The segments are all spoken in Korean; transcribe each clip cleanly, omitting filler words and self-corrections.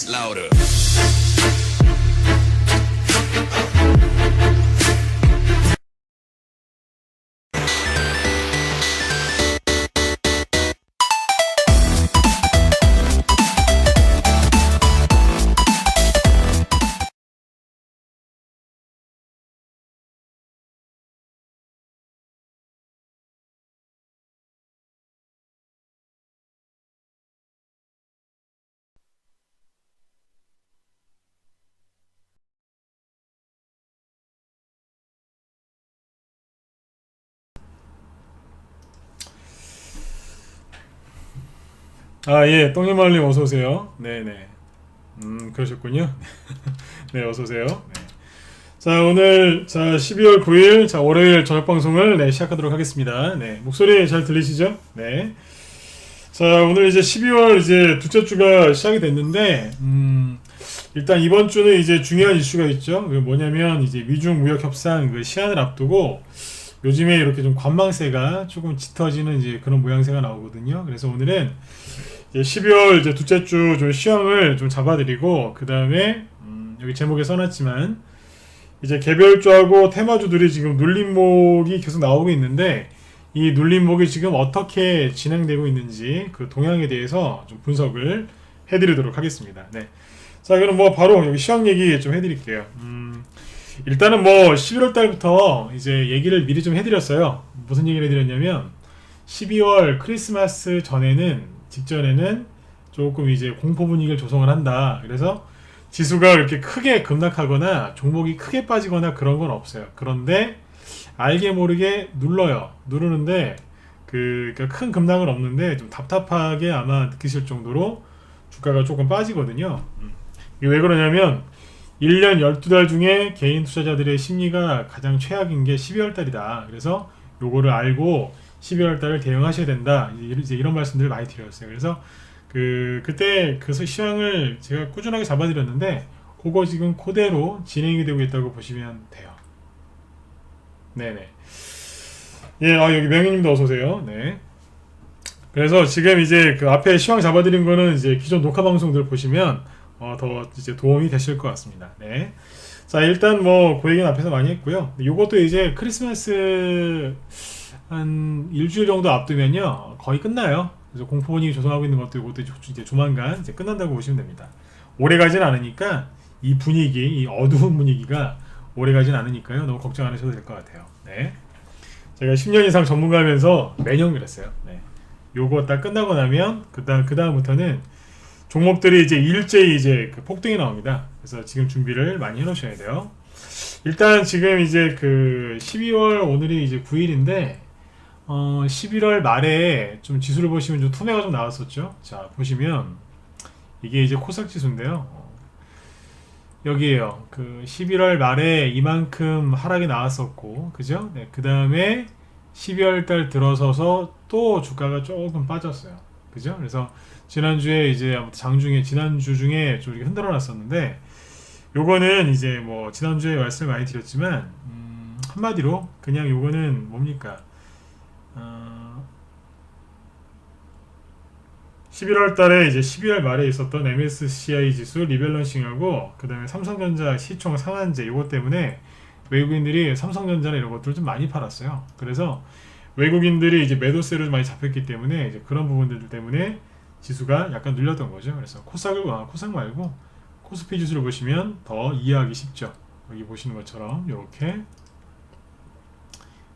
bass louder. 아, 예, 똥님마을님 어서오세요. 네네. 그러셨군요. 네, 어서오세요. 네. 자, 오늘, 12월 9일, 월요일 저녁방송을, 시작하도록 하겠습니다. 네, 목소리 잘 들리시죠? 네. 자, 오늘 이제 12월 이제 둘째 주가 시작이 됐는데, 일단 이번 주는 이제 중요한 이슈가 있죠. 그 뭐냐면, 이제 미중 무역 협상 그 시한을 앞두고, 요즘에 이렇게 좀 관망세가 조금 짙어지는 이제 그런 모양새가 나오거든요. 그래서 오늘은 12월 이제 둘째 주 좀 시황을 좀 잡아드리고, 그 다음에 여기 제목에 써놨지만 이제 개별주하고 테마주들이 지금 눌림목이 계속 나오고 있는데, 이 눌림목이 지금 어떻게 진행되고 있는지 그 동향에 대해서 좀 분석을 해드리도록 하겠습니다. 네. 자, 그럼 뭐 바로 여기 시황 얘기 좀 해드릴게요. 일단은 뭐 11월 달부터 이제 얘기를 미리 좀 해드렸어요. 무슨 얘기를 해드렸냐면 12월 크리스마스 직전에는 조금 이제 공포 분위기를 조성을 한다. 그래서 지수가 이렇게 크게 급락하거나 종목이 크게 빠지거나 그런 건 없어요. 그런데 알게 모르게 누르는데 그러니까 큰 급락은 없는데 좀 답답하게 아마 느끼실 정도로 주가가 조금 빠지거든요. 이게 왜 그러냐면 1년 12달 중에 개인 투자자들의 심리가 가장 최악인 게 12월 달이다. 그래서 요거를 알고 12월 달을 대응하셔야 된다. 이제 이런 말씀들을 많이 드렸어요. 그래서 그때 그 시황을 제가 꾸준하게 잡아드렸는데, 그거 지금 그대로 진행이 되고 있다고 보시면 돼요. 네네. 예, 여기 명희님도 어서오세요. 네. 그래서 지금 이제 그 앞에 시황 잡아드린 거는 이제 기존 녹화 방송들 보시면 더 이제 도움이 되실 것 같습니다. 네. 자, 일단 뭐 그 얘기는 앞에서 많이 했고요. 요것도 이제 크리스마스 한 일주일 정도 앞두면요 거의 끝나요. 그래서 공포 분위기 조성하고 있는 것도 이것도 이제 조만간 이제 끝난다고 보시면 됩니다. 오래 가진 않으니까 이 분위기, 이 어두운 분위기가 오래 가진 않으니까요. 너무 걱정 안 하셔도 될 것 같아요. 네. 제가 10년 이상 전문가면서 매년 그랬어요. 네. 요거 딱 끝나고 나면 그 다음부터는 종목들이 이제 일제히 이제 그 폭등이 나옵니다. 그래서 지금 준비를 많이 해놓으셔야 돼요. 일단 지금 이제 그 12월 오늘이 이제 9일인데 11월 말에 좀 지수를 보시면 좀 투매가 좀 나왔었죠. 자, 보시면 이게 이제 코스닥 지수인데요. 여기에요. 그 11월 말에 이만큼 하락이 나왔었고, 그죠? 네, 그 다음에 12월 달 들어서서 또 주가가 조금 빠졌어요. 그죠? 그래서 지난주에 이제 아무튼 지난주 중에 좀 이렇게 흔들어 놨었는데, 요거는 이제 뭐 지난주에 말씀을 많이 드렸지만, 한마디로 그냥 요거는 뭡니까? 11월 달에 이제 12월 말에 있었던 MSCI 지수 리밸런싱하고 그 다음에 삼성전자 시총 상한제 요것 때문에 외국인들이 삼성전자나 이런 것들을 좀 많이 팔았어요. 그래서 외국인들이 이제 매도세를 많이 잡혔기 때문에 이제 그런 부분들 때문에 지수가 약간 눌렸던 거죠. 그래서 코스닥 말고 코스피 지수를 보시면 더 이해하기 쉽죠. 여기 보시는 것처럼 이렇게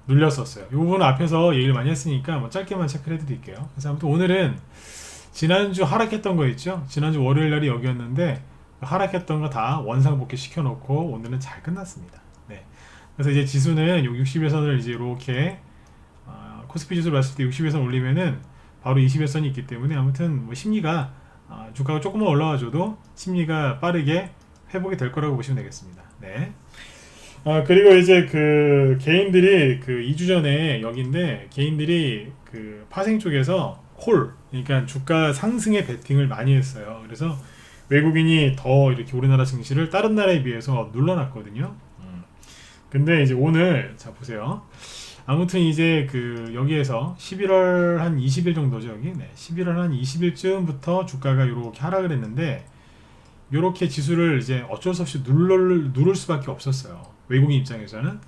눌렸었어요. 이 부분은 앞에서 얘기를 많이 했으니까 뭐 짧게만 체크를 해드릴게요. 그래서 아무튼 오늘은 지난주 하락했던 거 있죠? 지난주 월요일 날이 여기였는데 하락했던 거 다 원상복귀 시켜놓고 오늘은 잘 끝났습니다. 네. 그래서 이제 지수는 60일선을 이제 이렇게 코스피 지수를 봤을 때 60일선 올리면은 바로 20일선이 있기 때문에 아무튼 뭐 심리가 주가가 조금만 올라와줘도 심리가 빠르게 회복이 될 거라고 보시면 되겠습니다. 네. 그리고 이제 그 개인들이 그 2주 전에 여기인데 개인들이 그 파생 쪽에서 그러니까 주가 상승에 베팅을 많이 했어요. 그래서 외국인이 더 이렇게 우리나라 증시를 다른 나라에 비해서 눌러놨거든요. 근데 이제 오늘 자 보세요. 아무튼 이제 그 여기에서 11월 한 20일 정도죠. 여기 11월 한 20일쯤부터 주가가 이렇게 하락을 했는데 요렇게 지수를 이제 어쩔 수 없이 누를 수밖에 없었어요. 외국인 입장에서는.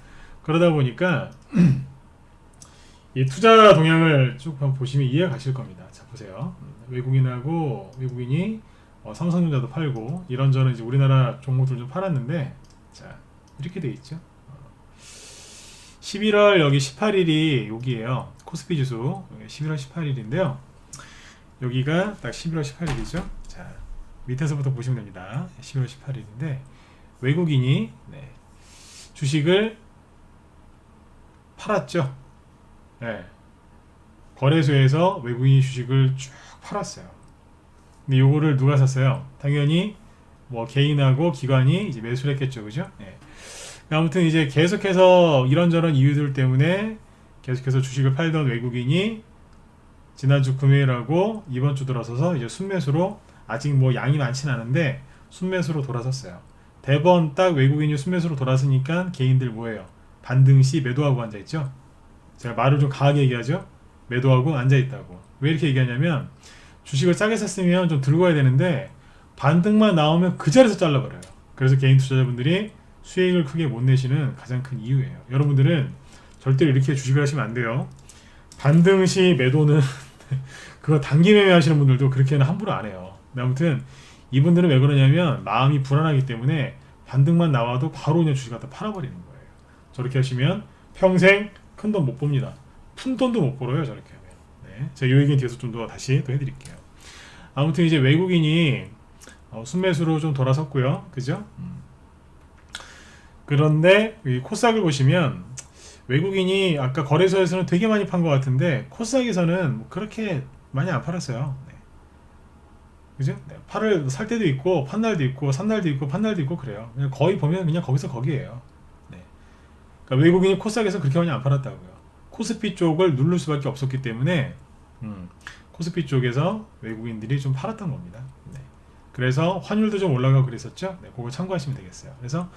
그러다 보니까 이 투자 동향을 쭉 한번 보시면 이해가 가실 겁니다. 자, 보세요. 외국인이 삼성전자도 팔고 이런저런 이제 우리나라 종목들 좀 팔았는데, 자, 이렇게 돼 있죠. 11월 여기 18일이 여기에요. 코스피 지수 11월 18일인데요. 여기가 딱 11월 18일이죠. 자, 밑에서부터 보시면 됩니다. 11월 18일인데 외국인이 주식을 팔았죠. 네. 거래소에서 외국인이 주식을 쭉 팔았어요. 근데 요거를 누가 샀어요? 당연히 뭐 개인하고 기관이 이제 매수를 했겠죠. 그죠? 네. 아무튼 이제 계속해서 이런저런 이유들 때문에 계속해서 주식을 팔던 외국인이 지난주 금요일하고 이번 주 들어서서 이제 순매수로, 아직 뭐 양이 많진 않은데 순매수로 돌아섰어요. 대번 딱 외국인이 순매수로 돌아서니까 개인들 뭐예요? 반등시 매도하고 앉아있죠. 제가 말을 좀 강하게 얘기하죠. 매도하고 앉아있다고. 왜 이렇게 얘기하냐면 주식을 싸게 샀으면 좀 들고 가야 되는데 반등만 나오면 그 자리에서 잘라버려요. 그래서 개인 투자자분들이 수익을 크게 못 내시는 가장 큰 이유예요. 여러분들은 절대로 이렇게 주식을 하시면 안 돼요. 반등시 매도는 그거 단기 매매 하시는 분들도 그렇게는 함부로 안 해요. 아무튼 이분들은 왜 그러냐면 마음이 불안하기 때문에 반등만 나와도 바로 그냥 주식 갖다 팔아버리는 거예요. 저렇게 하시면 평생 큰 돈 못 봅니다. 푼 돈도 못 벌어요. 저렇게 하면. 네. 제가 이 얘기는 뒤에서 좀 더 다시 또 해드릴게요. 아무튼 이제 외국인이 순매수로 좀 돌아섰고요. 그죠? 그런데 이 코스닥을 보시면 외국인이 아까 거래소에서는 되게 많이 판 것 같은데 코스닥에서는 뭐 그렇게 많이 안 팔았어요. 네. 그죠? 네. 살 때도 있고 판 날도 있고 산 날도 있고 판 날도 있고 그래요. 그냥 거의 보면 그냥 거기서 거기에요. 네. 그러니까 외국인이 코스닥에서 그렇게 많이 안 팔았다고요. 코스피 쪽을 누를 수밖에 없었기 때문에 코스피 쪽에서 외국인들이 좀 팔았던 겁니다. 네. 그래서 환율도 좀 올라가고 그랬었죠. 네. 그거 참고하시면 되겠어요. 그래서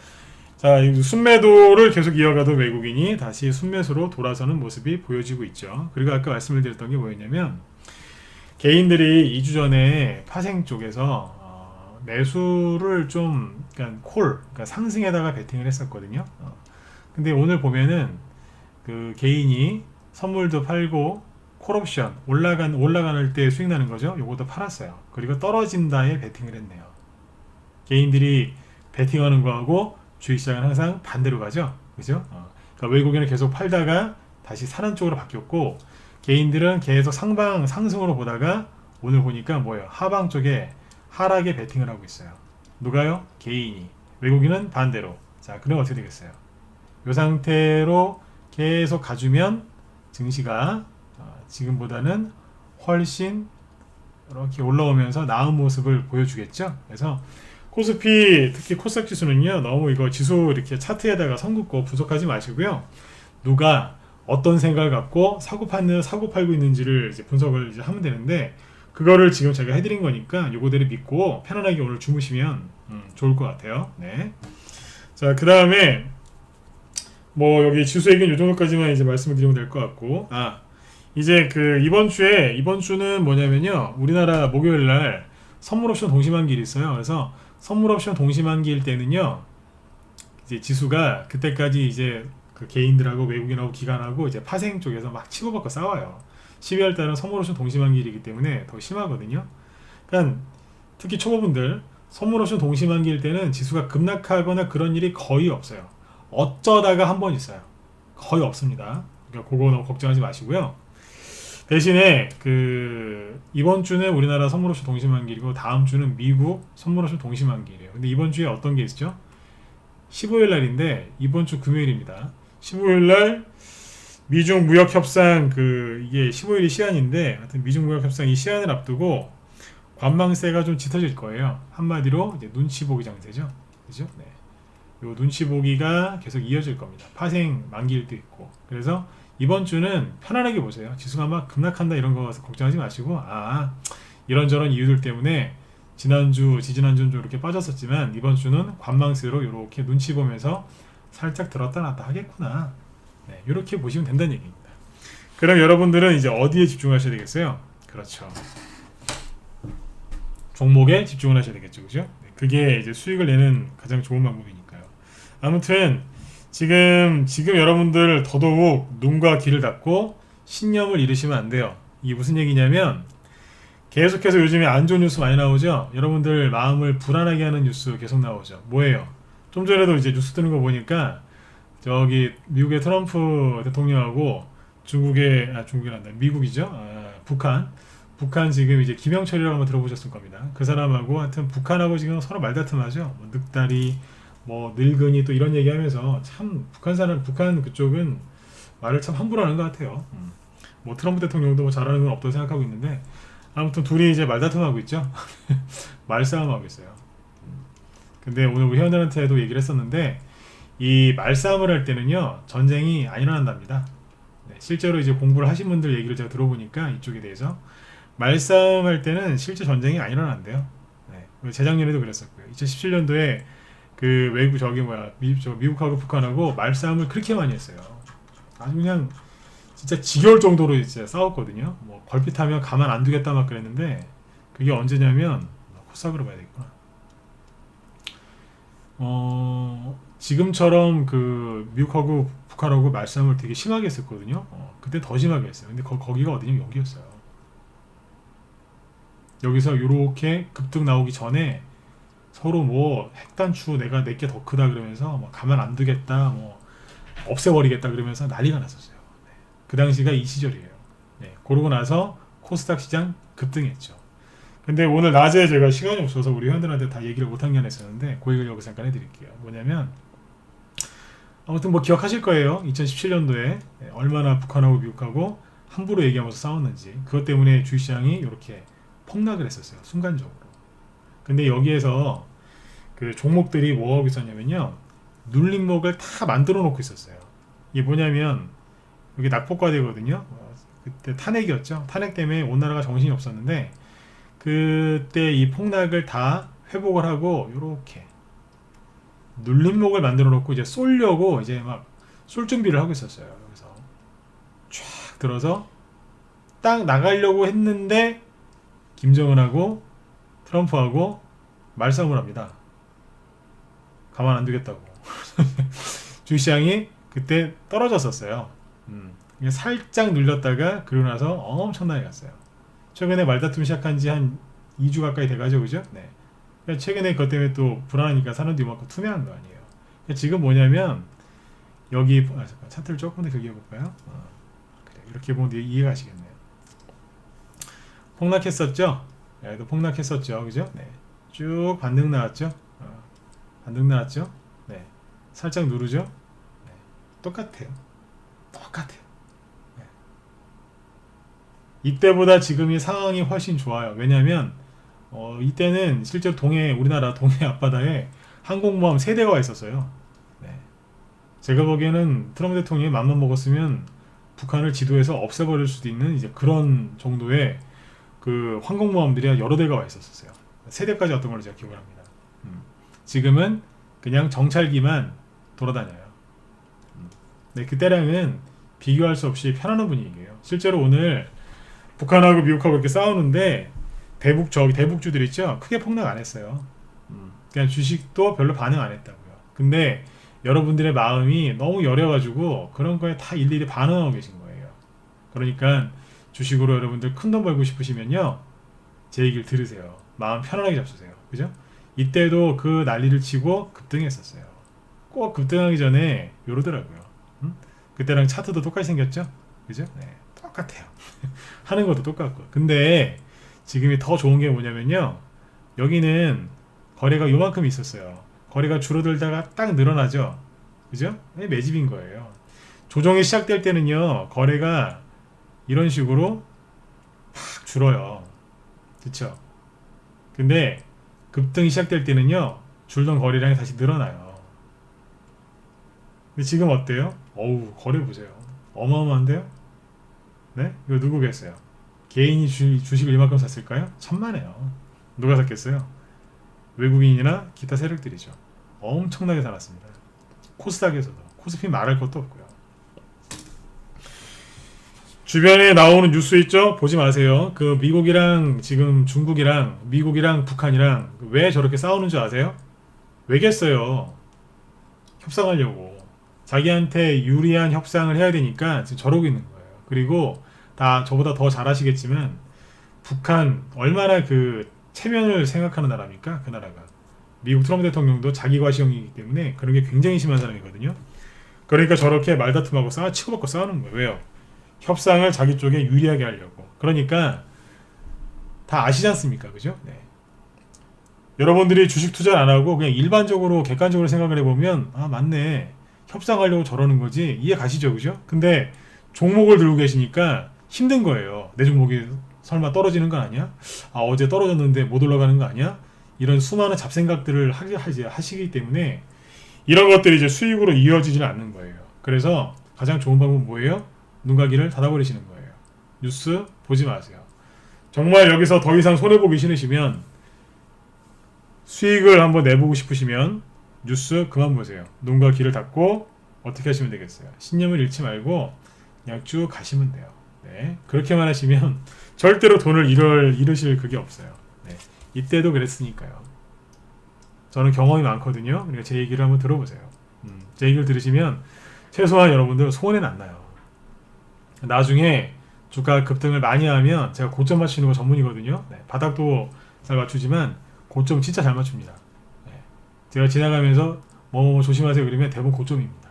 자, 순매도를 계속 이어가던 외국인이 다시 순매수로 돌아서는 모습이 보여지고 있죠. 그리고 아까 말씀을 드렸던 게 뭐였냐면 개인들이 2주 전에 파생 쪽에서 매수를 좀 그러니까 상승에다가 베팅을 했었거든요. 근데 오늘 보면은 그 개인이 선물도 팔고 콜옵션 올라가는 때 수익 나는 거죠. 요것도 팔았어요. 그리고 떨어진다에 베팅을 했네요. 개인들이 베팅하는 거하고 주식시장은 항상 반대로 가죠. 그죠? 그러니까 외국인은 계속 팔다가 다시 사는 쪽으로 바뀌었고 개인들은 계속 상승으로 보다가 오늘 보니까 뭐예요? 하방 쪽에 하락에 베팅을 하고 있어요. 누가요? 개인이. 외국인은 반대로. 자, 그럼 어떻게 되겠어요? 이 상태로 계속 가주면 증시가 지금보다는 훨씬 이렇게 올라오면서 나은 모습을 보여주겠죠. 그래서 코스피 특히 코스닥 지수는요, 너무 이거 지수 이렇게 차트에다가 선 긋고 분석하지 마시고요. 누가 어떤 생각을 갖고 사고 팔고 있는지를 이제 분석을 이제 하면 되는데 그거를 지금 제가 해드린 거니까 요거대로 믿고 편안하게 오늘 주무시면 좋을 것 같아요. 네. 자, 그 다음에 뭐 여기 지수 얘기는 요 정도까지만 이제 말씀을 드리면 될 것 같고, 이제 그 이번 주는 뭐냐면요, 우리나라 목요일 날 선물옵션 동시만기일이 있어요. 그래서 선물옵션 동시만기일 때는요, 이제 지수가 그때까지 이제 그 개인들하고 외국인하고 기관하고 이제 파생 쪽에서 막 치고받고 싸워요. 12월 달은 선물옵션 동시만기일이기 때문에 더 심하거든요. 그러니까 특히 초보분들 선물옵션 동시만기일 때는 지수가 급락하거나 그런 일이 거의 없어요. 어쩌다가 한 번 있어요. 거의 없습니다. 그러니까 그거 너무 걱정하지 마시고요. 대신에 그 이번 주는 우리나라 선물옵션 동시만기일이고 다음 주는 미국 선물옵션 동시만기일이에요. 근데 이번 주에 어떤 게 있죠? 15일 날인데 이번 주 금요일입니다. 15일 날 미중 무역 협상 이게 15일이 시한인데 하여튼 미중 무역 협상 이 시한을 앞두고 관망세가 좀 짙어질 거예요. 한마디로 이제 눈치 보기 장세죠. 그죠? 네. 요 눈치 보기가 계속 이어질 겁니다. 파생 만기일도 있고. 그래서 이번 주는 편안하게 보세요. 지수가 막 급락한다 이런 거 걱정하지 마시고, 이런저런 이유들 때문에 지지난주는 좀 이렇게 빠졌었지만 이번 주는 관망세로 이렇게 눈치 보면서 살짝 들었다 놨다 하겠구나. 네, 이렇게 보시면 된다는 얘기입니다. 그럼 여러분들은 이제 어디에 집중하셔야 되겠어요? 그렇죠. 종목에 집중을 하셔야 되겠죠. 그죠? 네, 그게 이제 수익을 내는 가장 좋은 방법이니까요. 아무튼 지금 여러분들 더더욱 눈과 귀를 닫고 신념을 잃으시면 안 돼요. 이게 무슨 얘기냐면 계속해서 요즘에 안 좋은 뉴스 많이 나오죠. 여러분들 마음을 불안하게 하는 뉴스 계속 나오죠. 뭐예요? 좀 전에도 이제 뉴스 뜨는 거 보니까 저기 미국의 트럼프 대통령하고 중국이란다. 미국이죠. 북한 지금 이제 김영철이라고 한번 들어보셨을 겁니다. 그 사람하고 하여튼 북한하고 지금 서로 말다툼하죠. 뭐 늑다리, 뭐 늙은이 또 이런 얘기하면서 참 북한 그쪽은 말을 참 함부로 하는 것 같아요. 뭐 트럼프 대통령도 뭐 잘하는 건 없다고 생각하고 있는데 아무튼 둘이 이제 말다툼하고 있죠. 말싸움하고 있어요. 근데 오늘 우리 회원들한테도 얘기를 했었는데 이 말싸움을 할 때는요 전쟁이 안 일어난답니다. 네, 실제로 이제 공부를 하신 분들 얘기를 제가 들어보니까 이쪽에 대해서 말싸움 할 때는 실제 전쟁이 안 일어난대요. 네, 재작년에도 그랬었고요. 2017년도에 그 외국 미국하고 북한하고 말싸움을 그렇게 많이 했어요. 아주 그냥 진짜 지겨울 정도로 이제 싸웠거든요. 뭐 걸핏하면 가만 안 두겠다 막 그랬는데 그게 언제냐면 코스닥으로 봐야 되겠구나. 지금처럼 그 미국하고 북한하고 말싸움을 되게 심하게 했었거든요. 그때 더 심하게 했어요. 근데 거기가 어디냐면 여기였어요. 여기서 이렇게 급등 나오기 전에 서로 뭐 핵단추 내게 더 크다 그러면서 뭐 가만 안 두겠다, 뭐 없애버리겠다 그러면서 난리가 났었어요. 네. 그 당시가 이 시절이에요. 네. 그러고 나서 코스닥 시장 급등했죠. 근데 오늘 낮에 제가 시간이 없어서 우리 회원들한테 다 얘기를 못한 게 하나 있었는데 그 얘기를 여기서 잠깐 해드릴게요. 뭐냐면 아무튼 뭐 기억하실 거예요. 2017년도에 얼마나 북한하고 미국하고 함부로 얘기하면서 싸웠는지. 그것 때문에 주식시장이 이렇게 폭락을 했었어요. 순간적으로. 근데 여기에서 그 종목들이 뭐 하고 있었냐면요. 눌림목을 다 만들어 놓고 있었어요. 이게 뭐냐면 여기 낙폭과대거든요. 그때 탄핵이었죠. 탄핵 때문에 온 나라가 정신이 없었는데 그때 이 폭락을 다 회복을 하고 이렇게 눌림목을 만들어 놓고 이제 쏠려고 이제 막 쏠 준비를 하고 있었어요. 그래서 쫙 들어서 딱 나가려고 했는데 김정은하고 트럼프하고 말싸움을 합니다. 가만 안 두겠다고. 주시장이 그때 떨어졌었어요. 살짝 눌렸다가 그러고 나서 엄청나게 갔어요. 최근에 말다툼 시작한 지 한 2주 가까이 돼가죠, 그죠? 네. 최근에 그것 때문에 또 불안하니까 사람도 이만큼 투명한 거 아니에요. 지금 뭐냐면 여기 잠깐 차트를 조금 더 크게 해볼까요? 그래, 이렇게 보면 이해가 가시겠네요. 폭락했었죠? 얘도 폭락했었죠, 그죠? 네. 쭉 반등 나왔죠? 반등 나왔죠? 네. 살짝 누르죠? 네. 똑같아요. 네. 이때보다 지금이 상황이 훨씬 좋아요. 왜냐면 이때는 실제로 우리나라 동해 앞바다에 항공모함 3대가 와 있었어요. 네. 제가 보기에는 트럼프 대통령이 맘만 먹었으면 북한을 지도에서 없애버릴 수도 있는 이제 그런 정도의 그 항공모함들이 여러 대가 와 있었어요. 3대까지 왔던 걸로 제가 기억을 합니다. 지금은 그냥 정찰기만 돌아다녀요. 네, 그때랑은 비교할 수 없이 편안한 분위기예요. 실제로 오늘 북한하고 미국하고 이렇게 싸우는데 대북주들 있죠? 크게 폭락 안 했어요. 그냥 주식도 별로 반응 안 했다고요. 근데 여러분들의 마음이 너무 여려가지고 그런 거에 다 일일이 반응하고 계신 거예요. 그러니까 주식으로 여러분들 큰돈 벌고 싶으시면요, 제 얘기를 들으세요. 마음 편안하게 잡수세요. 그죠? 이때도 그 난리를 치고 급등했었어요. 꼭 급등하기 전에 이러더라고요. 그때랑 차트도 똑같이 생겼죠? 그죠? 네, 똑같아요. 하는 것도 똑같고. 근데 지금이 더 좋은 게 뭐냐면요, 여기는 거래가 요만큼 있었어요. 거래가 줄어들다가 딱 늘어나죠? 그죠? 매집인 거예요. 조정이 시작될 때는요, 거래가 이런 식으로 팍 줄어요. 그쵸? 근데 급등이 시작될 때는요, 줄던 거래량이 다시 늘어나요. 근데 지금 어때요? 어우, 거래 보세요. 어마어마한데요? 네? 이거 누구겠어요? 개인이 주식을 이만큼 샀을까요? 천만에요. 누가 샀겠어요? 외국인이나 기타 세력들이죠. 엄청나게 살았습니다. 코스닥에서도. 코스피 말할 것도 없고요. 주변에 나오는 뉴스 있죠? 보지 마세요. 그 미국이랑 지금 중국이랑 미국이랑 북한이랑 왜 저렇게 싸우는 줄 아세요? 왜겠어요? 협상하려고. 자기한테 유리한 협상을 해야 되니까 지금 저러고 있는 거예요. 그리고 다 저보다 더 잘아시겠지만 북한 얼마나 그 체면을 생각하는 나라입니까? 그 나라가. 미국 트럼프 대통령도 자기 과시형이기 때문에 그런 게 굉장히 심한 사람이거든요. 그러니까 저렇게 말다툼하고 치고받고 싸우는 거예요. 왜요? 협상을 자기 쪽에 유리하게 하려고. 그러니까 다 아시지 않습니까? 그죠? 네. 여러분들이 주식 투자를 안 하고 그냥 일반적으로 객관적으로 생각을 해보면 아 맞네. 협상하려고 저러는 거지. 이해 가시죠? 그죠? 근데 종목을 들고 계시니까 힘든 거예요. 내 종목이 설마 떨어지는 거 아니야? 아 어제 떨어졌는데 못 올라가는 거 아니야? 이런 수많은 잡생각들을 하시기 때문에 이런 것들이 이제 수익으로 이어지지는 않는 거예요. 그래서 가장 좋은 방법은 뭐예요? 눈과 귀를 닫아버리시는 거예요. 뉴스 보지 마세요. 정말 여기서 더 이상 손해보기 싫으시면 수익을 한번 내보고 싶으시면 뉴스 그만 보세요. 눈과 귀를 닫고 어떻게 하시면 되겠어요? 신념을 잃지 말고 그냥 쭉 가시면 돼요. 네, 그렇게만 하시면 절대로 돈을 잃으실 그게 없어요. 네, 이때도 그랬으니까요. 저는 경험이 많거든요. 그러니까 제 얘기를 한번 들어보세요. 제 얘기를 들으시면 최소한 여러분들 손해는 안 나요. 나중에 주가 급등을 많이 하면 제가 고점 맞추는 거 전문이거든요. 네, 바닥도 잘 맞추지만 고점 진짜 잘 맞춥니다. 네, 제가 지나가면서 뭐 조심하세요 그러면 대부분 고점입니다.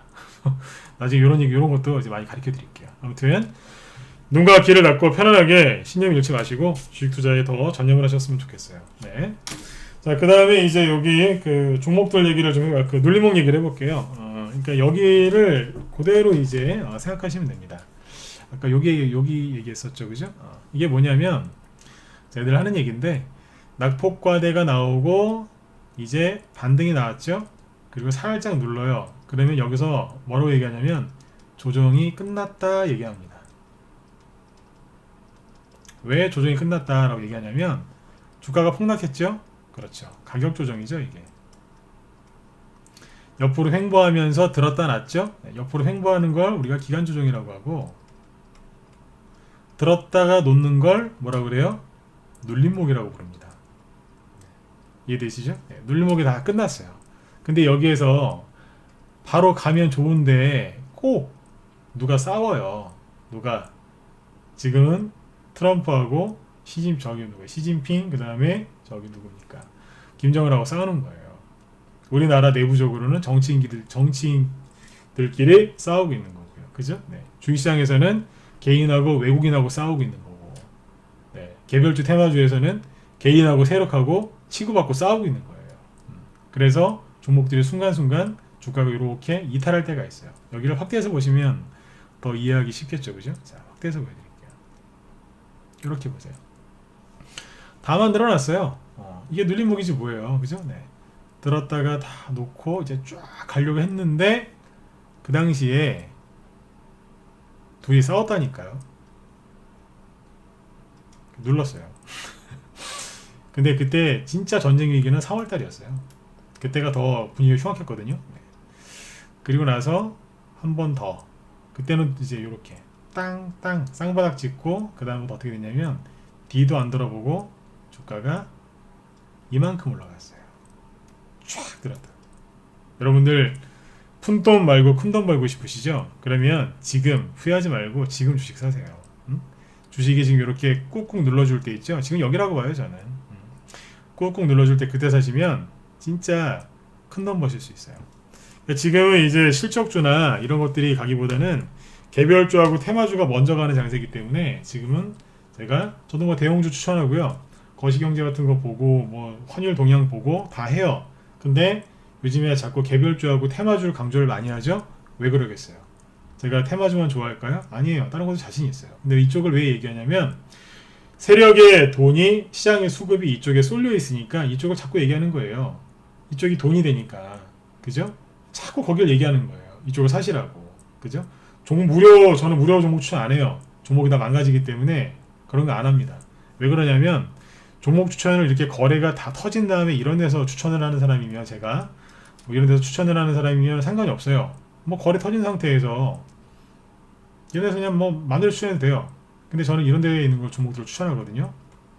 나중에 이런 것도 이제 많이 가르쳐 드릴게요. 아무튼 눈과 귀를 닫고 편안하게 신념 잃지 마시고 주식 투자에 더 전념을 하셨으면 좋겠어요. 네. 자, 그 다음에 이제 여기 그 종목들 얘기를 좀 그 눌림목 얘기를 해볼게요. 그러니까 여기를 그대로 이제 생각하시면 됩니다. 아까 여기 얘기했었죠, 그죠? 이게 뭐냐면 저희들 하는 얘기인데 낙폭과대가 나오고 이제 반등이 나왔죠. 그리고 살짝 눌러요. 그러면 여기서 뭐라고 얘기하냐면 조정이 끝났다 얘기합니다. 왜 조정이 끝났다라고 얘기하냐면 주가가 폭락했죠. 그렇죠. 가격 조정이죠, 이게. 옆으로 횡보하면서 들었다 놨죠. 옆으로 횡보하는 걸 우리가 기간 조정이라고 하고 들었다가 놓는 걸 뭐라 그래요? 눌림목이라고 부릅니다. 이해되시죠? 네, 눌림목이 다 끝났어요. 근데 여기에서 바로 가면 좋은데 꼭 누가 싸워요. 누가 지금은 트럼프하고 시진핑 그 다음에 저기 누굽니까? 김정은하고 싸우는 거예요. 우리나라 내부적으로는 정치인들끼리 싸우고 있는 거고요. 그죠? 네. 주식시장에서는 개인하고 외국인하고 싸우고 있는 거고, 네. 개별주 테마주에서는 개인하고 세력하고 치고받고 싸우고 있는 거예요. 그래서 종목들이 순간순간 주가가 이렇게 이탈할 때가 있어요. 여기를 확대해서 보시면 더 이해하기 쉽겠죠, 그죠? 자, 확대해서 보여드릴게요. 이렇게 보세요. 다 만들어놨어요. 이게 눌림목이지 뭐예요, 그죠? 네. 들었다가 다 놓고 이제 쫙 가려고 했는데 그 당시에 둘이 싸웠다니까요. 눌렀어요. 근데 그때 진짜 전쟁 위기는 4월달이었어요. 그때가 더 분위기가 흉악했거든요. 네. 그리고 나서 한 번 더. 그때는 이제 이렇게 땅땅 쌍바닥 짚고 그 다음부터 어떻게 됐냐면 뒤도 안 돌아보고 주가가 이만큼 올라갔어요. 쫙 들었다. 여러분들 푼돈 말고 큰돈 벌고 싶으시죠? 그러면 지금 후회하지 말고 지금 주식 사세요. 주식이 지금 이렇게 꾹꾹 눌러줄 때 있죠? 지금 여기라고 봐요, 저는. 꾹꾹 눌러줄 때 그때 사시면 진짜 큰돈 버실 수 있어요. 그러니까 지금은 이제 실적주나 이런 것들이 가기보다는 개별주하고 테마주가 먼저 가는 장세이기 때문에 지금은 저도 뭐 대형주 추천하고요. 거시경제 같은 거 보고 뭐 환율 동향 보고 다 해요. 근데 요즘에 자꾸 개별주하고 테마주를 강조를 많이 하죠? 왜 그러겠어요? 제가 테마주만 좋아할까요? 아니에요. 다른 것도 자신 있어요. 근데 이쪽을 왜 얘기하냐면 세력의 돈이 시장의 수급이 이쪽에 쏠려 있으니까 이쪽을 자꾸 얘기하는 거예요. 이쪽이 돈이 되니까. 그죠? 자꾸 거기를 얘기하는 거예요. 이쪽을 사시라고. 그죠? 저는 무료 종목 추천 안 해요. 종목이 다 망가지기 때문에 그런 거 안 합니다. 왜 그러냐면 종목 추천을 이렇게 거래가 다 터진 다음에 이런 데서 추천을 하는 사람이면 제가 뭐 이런 데서 추천을 하는 사람이면 상관이 없어요. 뭐 거래 터진 상태에서 얘네서 그냥 뭐 마음대로 추천해도 돼요. 근데 저는 이런 데에 있는 걸 종목들을 추천하거든요.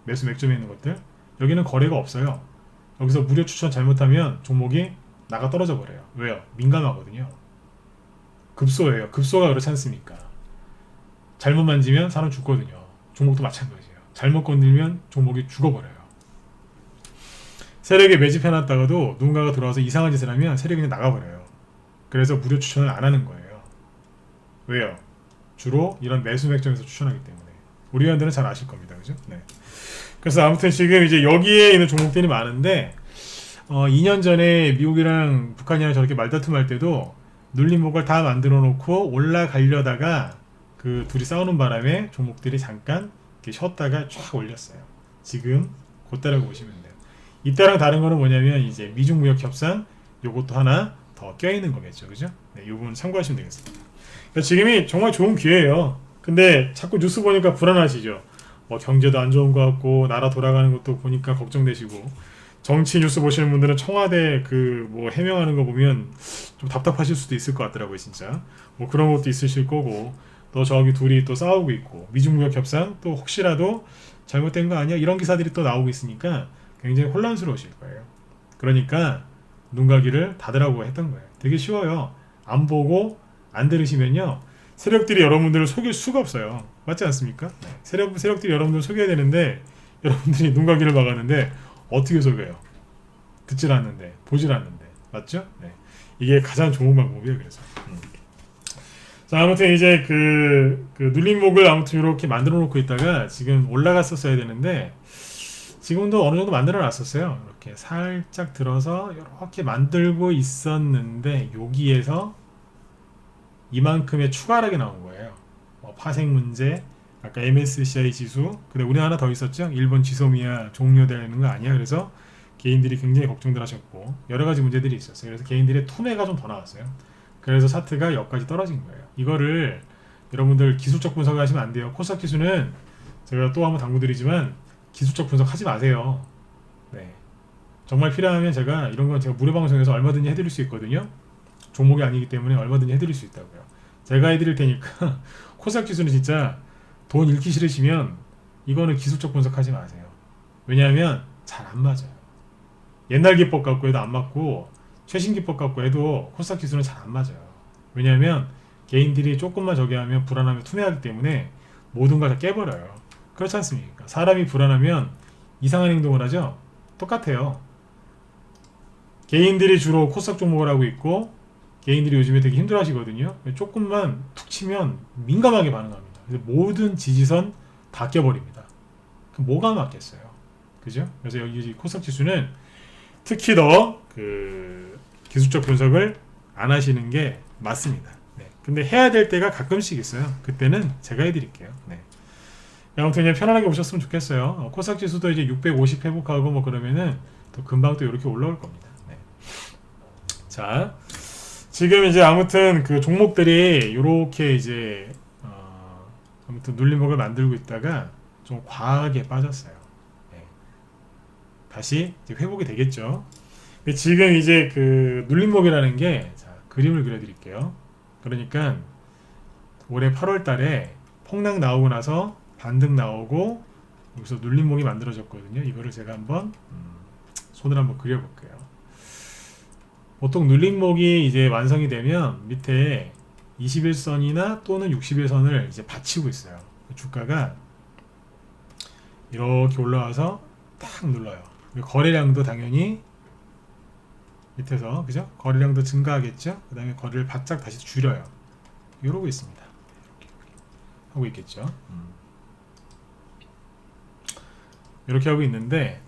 매수 맥점에 있는 것들. 여기는 거래가 없어요. 여기서 무료 추천 잘못하면 종목이 나가 떨어져 버려요. 왜요? 민감하거든요. 급소예요. 급소가 그렇지 않습니까? 잘못 만지면 사람 죽거든요. 종목도 마찬가지예요. 잘못 건들면 종목이 죽어버려요. 세력에 매집해놨다가도 누군가가 들어와서 이상한 짓을 하면 세력이 그냥 나가버려요. 그래서 무료 추천을 안 하는 거예요. 왜요? 주로 이런 매수 맥점에서 추천하기 때문에. 우리 회원들은 잘 아실 겁니다. 그죠? 네. 그래서 아무튼 지금 이제 여기에 있는 종목들이 많은데 2년 전에 미국이랑 북한이랑 저렇게 말다툼할 때도 눌림목을 다 만들어 놓고 올라가려다가 그 둘이 싸우는 바람에 종목들이 잠깐 이렇게 쉬었다가 쫙 올렸어요. 지금 그때라고 보시면 돼요. 이때랑 다른 거는 뭐냐면 이제 미중 무역 협상 요것도 하나 더 껴있는 거겠죠. 그죠? 네, 요 부분 참고하시면 되겠습니다. 그러니까 지금이 정말 좋은 기회예요. 근데 자꾸 뉴스 보니까 불안하시죠. 뭐 경제도 안 좋은 것 같고 나라 돌아가는 것도 보니까 걱정되시고 정치 뉴스 보시는 분들은 청와대 그 뭐 해명하는 거 보면 좀 답답하실 수도 있을 것 같더라고요. 진짜 뭐 그런 것도 있으실 거고 또 저기 둘이 또 싸우고 있고 미중무역 협상 또 혹시라도 잘못된 거 아니야 이런 기사들이 또 나오고 있으니까 굉장히 혼란스러우실 거예요. 그러니까 눈가기를 닫으라고 했던 거예요. 되게 쉬워요. 안 보고 안 들으시면요 세력들이 여러분들을 속일 수가 없어요. 맞지 않습니까? 세력들이 여러분들을 속여야 되는데 여러분들이 눈가기를 막았는데 어떻게 속여요? 듣질 않는데 보질 않는데 맞죠? 네. 이게 가장 좋은 방법이에요. 그래서 자 아무튼 이제 그 눌림목을 아무튼 이렇게 만들어 놓고 있다가 지금 올라갔었어야 되는데 지금도 어느 정도 만들어 놨었어요. 이렇게 살짝 들어서 이렇게 만들고 있었는데 여기에서 이만큼의 추가 하락이 나온 거예요. 파생 문제, 아까 MSCI 지수, 근데 우리 하나 더 있었죠. 일본 지소미아 종료되는 거 아니야? 그래서 개인들이 굉장히 걱정들 하셨고 여러 가지 문제들이 있었어요. 그래서 개인들의 투매가 좀 더 나왔어요. 그래서 차트가 여기까지 떨어진 거예요. 이거를 여러분들 기술적 분석을 하시면 안 돼요. 코스닥 지수는 제가 또 한번 당부드리지만 기술적 분석 하지 마세요. 네. 정말 필요하면 제가 이런 건 제가 무료 방송에서 얼마든지 해드릴 수 있거든요. 종목이 아니기 때문에 얼마든지 해드릴 수 있다고요. 제가 해드릴 테니까 코스닥 지수는 진짜 돈 잃기 싫으시면 이거는 기술적 분석하지 마세요. 왜냐하면 잘 안 맞아요. 옛날 기법 갖고 해도 안 맞고 최신 기법 갖고 해도 코스닥 지수는 잘 안 맞아요. 왜냐하면 개인들이 조금만 저기 하면 불안하면 투매하기 때문에 모든 걸 다 깨버려요. 그렇지 않습니까? 사람이 불안하면 이상한 행동을 하죠? 똑같아요. 개인들이 주로 코스닥 종목을 하고 있고 개인들이 요즘에 되게 힘들어 하시거든요. 조금만 툭 치면 민감하게 반응합니다. 그래서 모든 지지선 다 깨버립니다. 그럼 뭐가 맞겠어요? 그죠? 그래서 여기 코스닥 지수는 특히 더 그 기술적 분석을 안 하시는 게 맞습니다. 네. 근데 해야 될 때가 가끔씩 있어요. 그때는 제가 해드릴게요. 네. 아무튼 그냥 편안하게 오셨으면 좋겠어요. 코스닥 지수도 이제 650 회복하고 뭐 그러면은 또 금방 또 이렇게 올라올 겁니다. 네. 자, 지금 이제 아무튼 그 종목들이 이렇게 이제 아무튼 눌림목을 만들고 있다가 좀 과하게 빠졌어요. 네. 다시 이제 회복이 되겠죠. 근데 지금 이제 그 눌림목이라는 게 자, 그림을 그려드릴게요. 그러니까 올해 8월달에 폭락 나오고 나서 반등 나오고 여기서 눌림목이 만들어졌거든요. 이거를 제가 한번 손을 한번 그려볼게요. 보통 눌림목이 이제 완성이 되면 밑에 21선이나 또는 61선을 이제 받치고 있어요. 주가가 이렇게 올라와서 딱 눌러요. 거래량도 당연히 밑에서 그죠? 거래량도 증가하겠죠? 그 다음에 거래를 바짝 다시 줄여요. 이러고 있습니다. 이렇게 하고 있겠죠? 이렇게 하고 있는데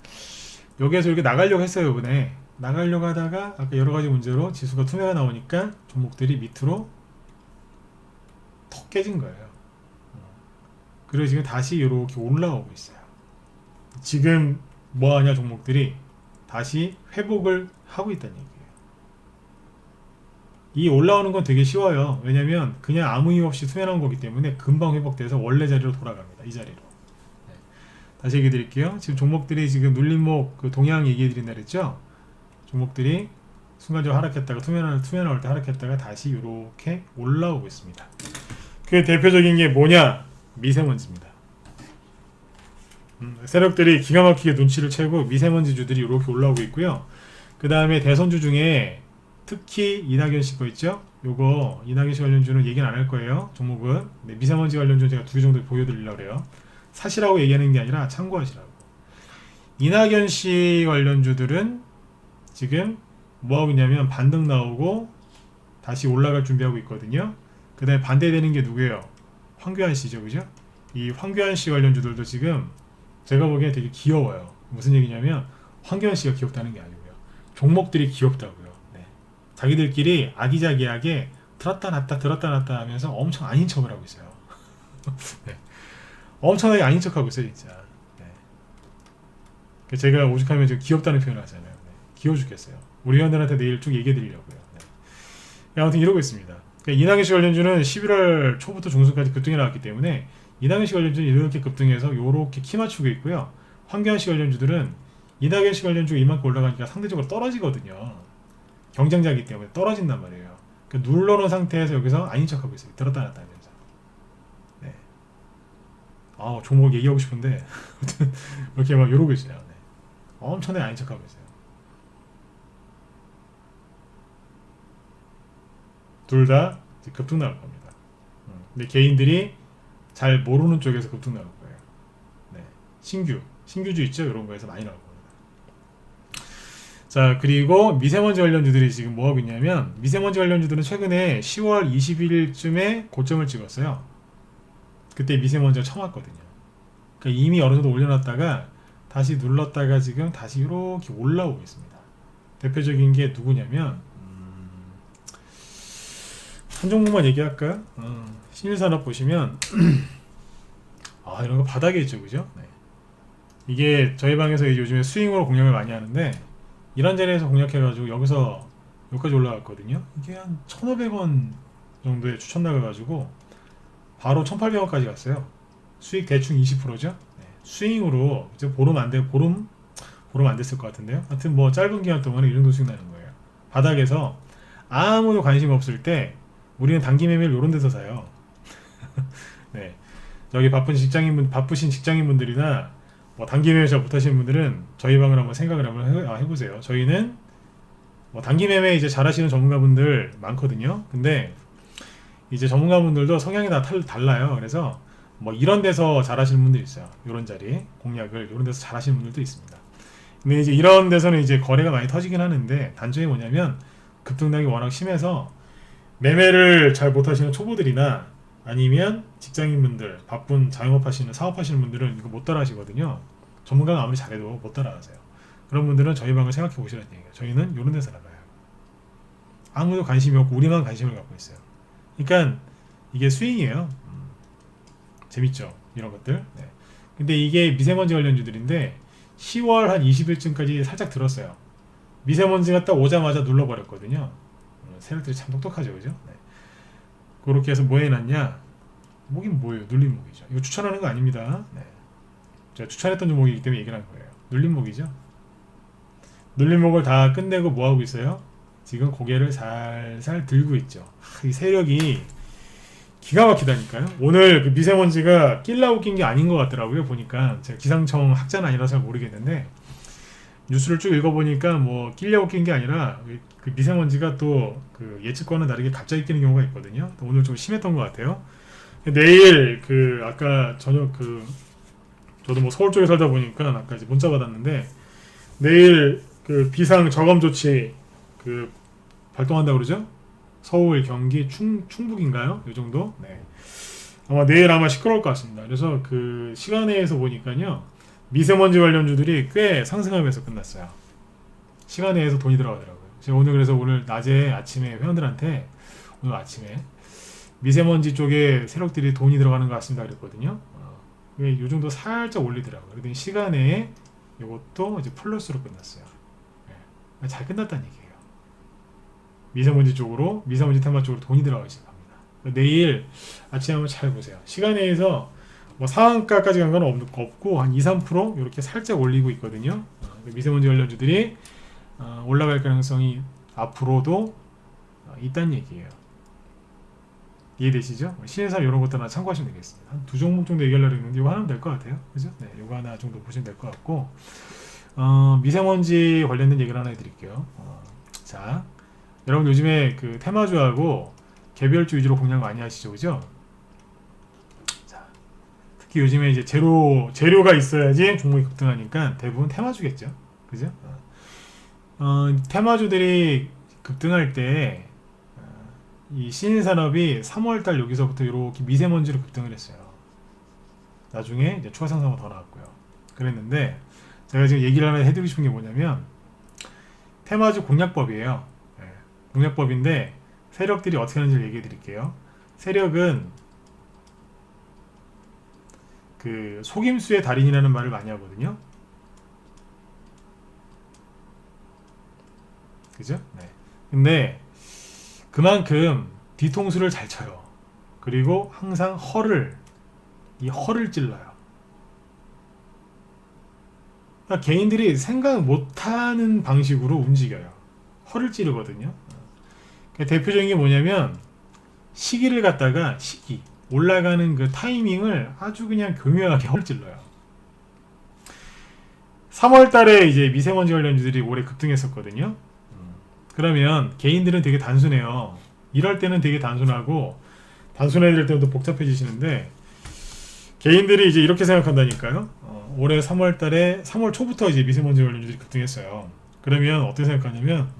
여기에서 이렇게 나가려고 했어요. 이번에 나가려고 하다가 아까 여러가지 문제로 지수가 투매가 나오니까 종목들이 밑으로 턱 깨진 거예요. 그리고 지금 다시 이렇게 올라오고 있어요. 지금 뭐하냐 종목들이 다시 회복을 하고 있다는 얘기예요. 이 올라오는 건 되게 쉬워요. 왜냐면 그냥 아무 이유 없이 투매 나온 거기 때문에 금방 회복돼서 원래 자리로 돌아갑니다. 이 자리로. 네. 다시 얘기해 드릴게요. 지금 종목들이 지금 눌림목 그 동향 얘기해 드린다 그랬죠? 종목들이 순간적으로 하락했다가 투매 나올 때 하락했다가 다시 이렇게 올라오고 있습니다. 그 대표적인 게 뭐냐? 미세먼지입니다. 세력들이 기가 막히게 눈치를 채고 미세먼지주들이 이렇게 올라오고 있고요. 그 다음에 대선주 중에 특히 이낙연 씨 거 있죠? 요거 이낙연 씨 관련주는 얘기는 안 할 거예요. 종목은. 네, 미세먼지 관련주 제가 2개 정도 보여드리려고 그래요. 사실하고 얘기하는 게 아니라 참고하시라고. 이낙연 씨 관련주들은 지금 뭐하고 있냐면 반등 나오고 다시 올라갈 준비하고 있거든요. 그 다음에 반대되는 게 누구예요? 황교안 씨죠, 그죠? 이 황교안 씨 관련주들도 지금 제가 보기엔 되게 귀여워요. 무슨 얘기냐면 황교안 씨가 귀엽다는 게 아니고요. 종목들이 귀엽다고요. 네. 자기들끼리 아기자기하게 들었다 놨다 하면서 엄청 아닌 척을 하고 있어요. 네. 엄청나게 아닌 척하고 있어요, 진짜. 네. 제가 오죽하면 지금 귀엽다는 표현을 하잖아요. 네. 귀여워 죽겠어요. 우리 회원들한테 내일 쭉 얘기해 드리려고요. 네. 아무튼 이러고 있습니다. 그러니까 이낙연 씨 관련주는 11월 초부터 중순까지 급등이 나왔기 때문에 이낙연 씨 관련주는 이렇게 급등해서 이렇게 키 맞추고 있고요. 황교안 씨 관련주들은 이낙연 씨 관련주가 이만큼 올라가니까 상대적으로 떨어지거든요. 경쟁자이기 때문에 떨어진단 말이에요. 그러니까 눌러놓은 상태에서 여기서 아닌 척하고 있어요. 들었다 놨다 하면서. 네. 종목 얘기하고 싶은데 이렇게 막 이러고 있어요. 네. 엄청나게 아닌 척하고 있어요. 둘 다 급등 나올 겁니다. 근데 개인들이 잘 모르는 쪽에서 급등 나올 거예요. 네. 신규주 있죠? 이런 거에서 많이 나올 겁니다. 자, 그리고 미세먼지 관련주들이 지금 뭐하고 있냐면 미세먼지 관련주들은 최근에 10월 20일쯤에 고점을 찍었어요. 그때 미세먼지가 처음 왔거든요. 그러니까 이미 어느 정도 올려놨다가 다시 눌렀다가 지금 다시 이렇게 올라오고 있습니다. 대표적인 게 누구냐면 한 종목만 얘기할까요? 신일산업 보시면 이런 거 바닥에 있죠, 그죠? 네. 이게 저희 방에서 요즘에 스윙으로 공략을 많이 하는데 이런 자리에서 공략해가지고 여기서 여기까지 올라갔거든요. 이게 한 1,500원 정도에 추천 나가가지고 바로 1,800원까지 갔어요. 수익 대충 20%죠? 네. 스윙으로 이제 보름 안 됐을 것 같은데요. 하여튼 뭐 짧은 기간 동안에 이 정도 수익 나는 거예요. 바닥에서 아무도 관심 없을 때 우리는 단기 매매를 이런 데서 사요. 네. 저기 바쁘신 직장인분들이나 뭐 단기 매매 잘 못하시는 분들은 저희 방을 한번 생각을 한번 해보세요. 저희는 뭐 단기 매매 이제 잘하시는 전문가분들 많거든요. 근데 이제 전문가분들도 성향이 다 달라요. 그래서 뭐 이런 데서 잘하시는 분들이 있어요. 이런 자리 공략을 이런 데서 잘하시는 분들도 있습니다. 근데 이제 이런 데서는 이제 거래가 많이 터지긴 하는데 단점이 뭐냐면 급등락이 워낙 심해서 매매를 잘 못하시는 초보들이나 아니면 직장인분들, 바쁜 자영업하시는 사업하시는 분들은 이거 못 따라하시거든요. 전문가가 아무리 잘해도 못 따라하세요. 그런 분들은 저희 방을 생각해 보시라는 얘기예요. 저희는 이런 데서 나가요. 아무도 관심이 없고 우리만 관심을 갖고 있어요. 그러니까 이게 스윙이에요. 재밌죠, 이런 것들. 네. 근데 이게 미세먼지 관련주들인데 10월 한 20일쯤까지 살짝 들었어요. 미세먼지가 딱 오자마자 눌러버렸거든요. 세력들이 참 똑똑하죠, 그죠? 네. 그렇게 해서 뭐 해놨냐? 목인 뭐예요? 눌림목이죠. 이거 추천하는 거 아닙니다. 네. 제가 추천했던 종목이기 때문에 얘기를 한 거예요. 눌림목이죠. 눌림목을 다 끝내고 뭐 하고 있어요? 지금 고개를 살살 들고 있죠. 이 세력이 기가 막히다니까요. 오늘 그 미세먼지가 낄라고 낀 게 아닌 것 같더라고요. 보니까 제가 기상청 학자는 아니라서 잘 모르겠는데 뉴스를 쭉 읽어보니까 뭐 끼려고 낀 게 아니라 그 미세먼지가 또 그 예측과는 다르게 갑자기 끼는 경우가 있거든요. 오늘 좀 심했던 것 같아요. 내일 그 아까 저녁 저도 뭐 서울 쪽에 살다 보니까 아까 이제 문자 받았는데 내일 그 비상 저감 조치 그 발동한다고 그러죠? 서울, 경기, 충북인가요? 이 정도? 네. 내일 아마 시끄러울 것 같습니다. 그래서 그 시간에서 보니까요. 미세먼지 관련주들이 꽤 상승하면서 끝났어요. 시간에서 돈이 들어가더라고요. 제가 그래서 오늘 낮에 아침에 회원들한테 오늘 아침에 미세먼지 쪽에 세력들이 돈이 들어가는 것 같습니다 그랬거든요. 이 정도 살짝 올리더라고요. 그랬더니 시간에 이것도 이제 플러스로 끝났어요. 네. 잘 끝났다는 얘기예요. 미세먼지 테마 쪽으로 돈이 들어가기 시작합니다. 내일 아침에 한번 잘 보세요. 시간에서 뭐 상한가까지 간 건 없고 한 2-3% 이렇게 살짝 올리고 있거든요. 미세먼지 관련주들이 올라갈 가능성이 앞으로도 있다는 얘기예요. 이해되시죠? 신인사업 이런 것도 하나 참고하시면 되겠습니다. 한 두 종목 정도 얘기하려고 했는데 이거 하나면 될 것 같아요. 그죠? 네, 이거 하나 정도 보시면 될 것 같고 미세먼지 관련된 얘기를 하나 해드릴게요. 자, 여러분 요즘에 그 테마주하고 개별주 위주로 공략 많이 하시죠, 그죠? 자, 특히 요즘에 이제 재료가 있어야지 종목이 급등하니까 대부분 테마주겠죠, 그죠? 테마주들이 급등할 때 이 신인산업이 3월달 여기서부터 이렇게 미세먼지로 급등을 했어요. 나중에 이제 추가 상승가 더 나왔고요. 그랬는데 제가 지금 얘기를 하나 해드리고 싶은 게 뭐냐면 테마주 공략법이에요. 네, 공략법인데 세력들이 어떻게 하는지를 얘기해 드릴게요. 세력은 그 속임수의 달인이라는 말을 많이 하거든요. 그죠? 네. 근데 그만큼 뒤통수를 잘 쳐요. 그리고 항상 허를 찔러요. 그러니까 개인들이 생각 못하는 방식으로 움직여요. 허를 찌르거든요. 그러니까 대표적인 게 뭐냐면 시기를 갖다가 올라가는 그 타이밍을 아주 그냥 교묘하게 허를 찔러요. 3월 달에 이제 미세먼지 관련주들이 올해 급등했었거든요. 그러면 개인들은 되게 단순해요. 일할 때는 되게 단순하고 단순해야 될 때는 또 복잡해지시는데 개인들이 이제 이렇게 생각한다니까요. 올해 3월 달에 3월 초부터 이제 미세먼지 관련주들이 급등했어요. 그러면 어떻게 생각하냐면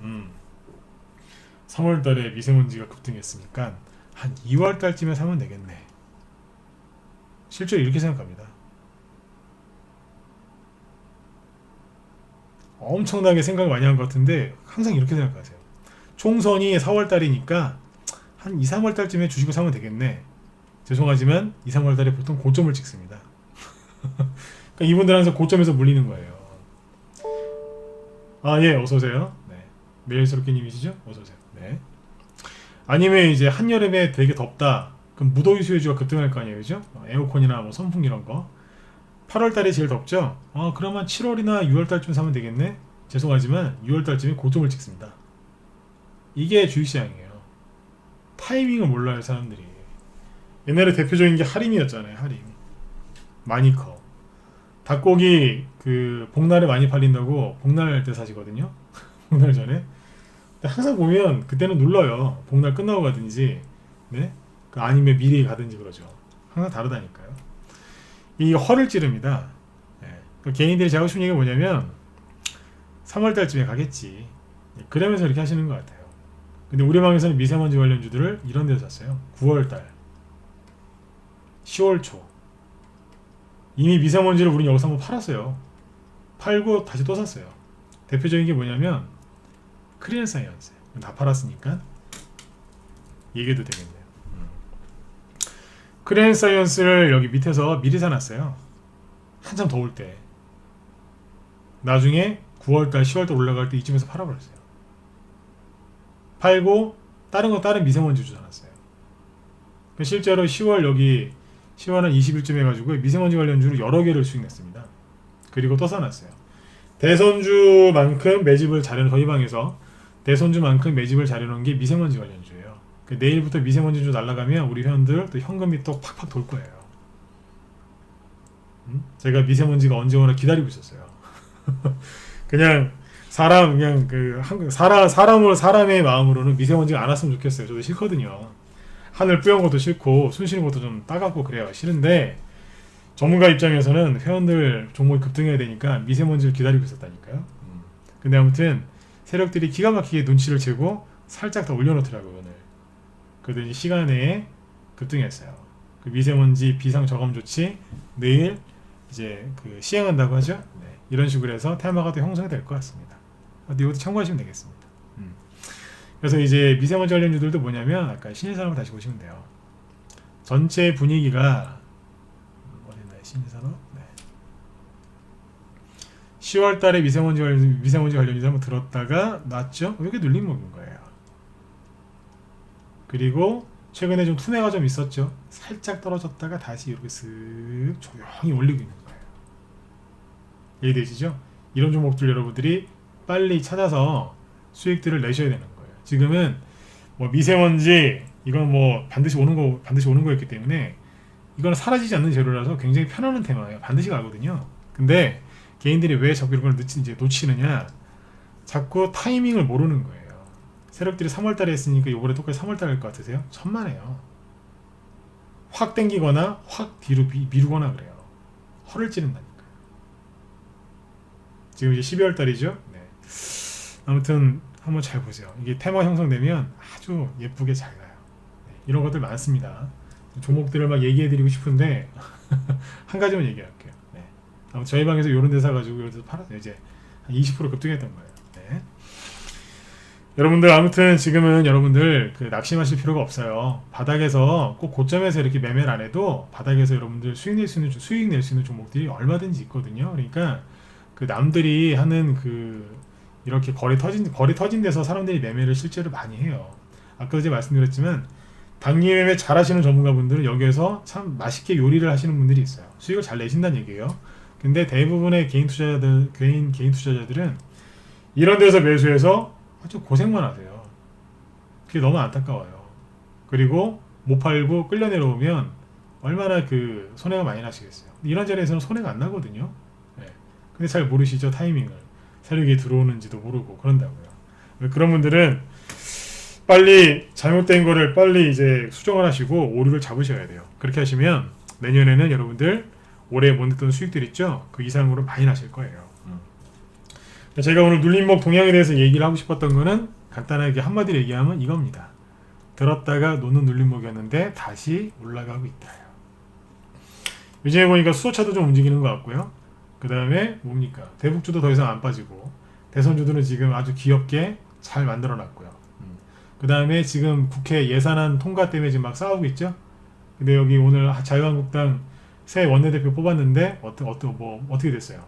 3월 달에 미세먼지가 급등했으니까 한 2월 달쯤에 사면 되겠네. 실제로 이렇게 생각합니다. 엄청나게 생각을 많이 한 것 같은데 항상 이렇게 생각하세요. 총선이 4월 달이니까 한 2, 3월 달쯤에 주식을 사면 되겠네. 죄송하지만 2, 3월 달에 보통 고점을 찍습니다. 그러니까 이분들은 항상 고점에서 물리는 거예요. 아, 예, 어서오세요. 네. 매일스럽게 님이시죠? 어서오세요. 네. 아니면 이제 한여름에 되게 덥다. 그럼 무더위 수혜주가 급등할 거 아니에요, 그죠? 에어컨이나 뭐 선풍 이런 거. 8월 달이 제일 덥죠? 그러면 7월이나 6월 달쯤 사면 되겠네? 죄송하지만 6월 달쯤에 고점을 찍습니다. 이게 주식시장이에요. 타이밍을 몰라요, 사람들이. 옛날에 대표적인 게 하림이었잖아요, 하림. 마니커. 닭고기 그 복날에 많이 팔린다고 복날 때 사시거든요. 복날 전에. 근데 항상 보면 그때는 눌러요. 복날 끝나고 가든지, 네? 아니면 미리 가든지 그러죠. 항상 다르다니까요. 이 허를 찌릅니다. 네. 개인들이 하고 싶은 얘기가 뭐냐면 3월달쯤에 가겠지. 그러면서 이렇게 하시는 것 같아요. 근데 우리 방에서는 미세먼지 관련주들을 이런 데서 샀어요. 9월달, 10월 초. 이미 미세먼지를 우리는 여기서 한번 팔았어요. 팔고 다시 또 샀어요. 대표적인 게 뭐냐면 크리엔사이언스. 다 팔았으니까 얘기해도 되겠네요. 크리엔사이언스를 여기 밑에서 미리 사놨어요. 한참 더울 때. 나중에 9월달, 10월달 올라갈 때 이쯤에서 팔아버렸어요. 팔고 다른 미세먼지 주 사놨어요. 실제로 10월 여기 10월 한 20일쯤 해가지고 미세먼지 관련주로 여러 개를 수익냈습니다. 그리고 또 사놨어요. 대선주만큼 매집을 잘해놓은 저희 방에서 대선주만큼 매집을 잘해놓은 게 미세먼지 관련주예요. 내일부터 미세먼지주 날아가면 우리 회원들 또 현금이 또 팍팍 돌 거예요. 제가 미세먼지가 언제 오나 기다리고 있었어요. 그냥 사람의 마음으로는 미세먼지가 안 왔으면 좋겠어요. 저도 싫거든요. 하늘 뿌연 것도 싫고 숨 쉬는 것도 좀 따갑고 그래요. 싫은데 전문가 입장에서는 회원들 종목이 급등해야 되니까 미세먼지를 기다리고 있었다니까요. 근데 아무튼 세력들이 기가 막히게 눈치를 채고 살짝 더 올려놓더라고요, 오늘. 그러더니 시간 내에 급등했어요. 그 미세먼지 비상 저감 조치 내일 이제 그 시행한다고 하죠. 네. 이런 식으로 해서 테마가 또 형성이 될 것 같습니다. 이것도 참고하시면 되겠습니다. 그래서 이제 미세먼지 관련주들도 뭐냐면 아까 신일산업을 다시 보시면 돼요. 전체 분위기가 어딨나요? 신일산업? 네. 10월 달에 미세먼지 관련주들 한번 들었다가 났죠? 이렇게 눌림 먹은 거예요. 그리고 최근에 좀 투매가 좀 있었죠. 살짝 떨어졌다가 다시 이렇게 슥 조용히 올리고 있는 거예요. 이해되시죠? 이런 종목들 여러분들이 빨리 찾아서 수익들을 내셔야 되는 거예요. 지금은 뭐 미세먼지 이건 뭐 반드시 오는 거였기 때문에 이거는 사라지지 않는 재료라서 굉장히 편안한 테마예요. 반드시 가거든요. 근데 개인들이 왜 자꾸 이런 걸 놓치느냐? 자꾸 타이밍을 모르는 거예요. 세력들이 3월달에 했으니까 이번에 똑같이 3월달에 할 것 같으세요? 천만에요. 확 땡기거나 확 뒤로 미루거나 그래요. 허를 찌른다니까요. 지금 이제 12월달이죠. 네. 아무튼 한번 잘 보세요. 이게 테마 형성되면 아주 예쁘게 잘 가요. 네. 이런 것들 많습니다. 종목들을 막 얘기해드리고 싶은데 한 가지만 얘기할게요. 네. 아무튼 저희 방에서 이런 데 사가지고 이런 데서 팔았어요. 이제 한 20% 급등했던 거예요. 네. 여러분들 아무튼 지금은 여러분들 그 낙심하실 필요가 없어요. 바닥에서 꼭 고점에서 이렇게 매매를 안 해도 바닥에서 여러분들 수익 낼 수 있는 종목들이 얼마든지 있거든요. 그러니까 그 남들이 하는 그 이렇게 거래 터진 데서 사람들이 매매를 실제로 많이 해요. 아까 이제 말씀드렸지만 단기 매매 잘 하시는 전문가분들은 여기에서 참 맛있게 요리를 하시는 분들이 있어요. 수익을 잘 내신다는 얘기예요. 근데 대부분의 개인 투자자들은 이런 데서 매수해서 아주 고생만 하세요. 그게 너무 안타까워요. 그리고 못 팔고 끌려 내려오면 얼마나 그 손해가 많이 나시겠어요. 이런 자리에서는 손해가 안 나거든요. 네. 근데 잘 모르시죠, 타이밍을. 세력이 들어오는지도 모르고 그런다고요. 그런 분들은 빨리 잘못된 거를 빨리 이제 수정을 하시고 오류를 잡으셔야 돼요. 그렇게 하시면 내년에는 여러분들 올해 못 냈던 수익들 있죠? 그 이상으로 많이 나실 거예요. 제가 오늘 눌림목 동향에 대해서 얘기를 하고 싶었던 거는 간단하게 한마디로 얘기하면 이겁니다. 들었다가 놓는 눌림목이었는데 다시 올라가고 있다요. 요즘에 보니까 수소차도 좀 움직이는 것 같고요. 그 다음에 뭡니까? 대북주도 더 이상 안 빠지고 대선주들은 지금 아주 귀엽게 잘 만들어 놨고요. 그 다음에 지금 국회 예산안 통과 때문에 지금 막 싸우고 있죠. 근데 여기 오늘 자유한국당 새 원내대표 뽑았는데 어떻게 됐어요?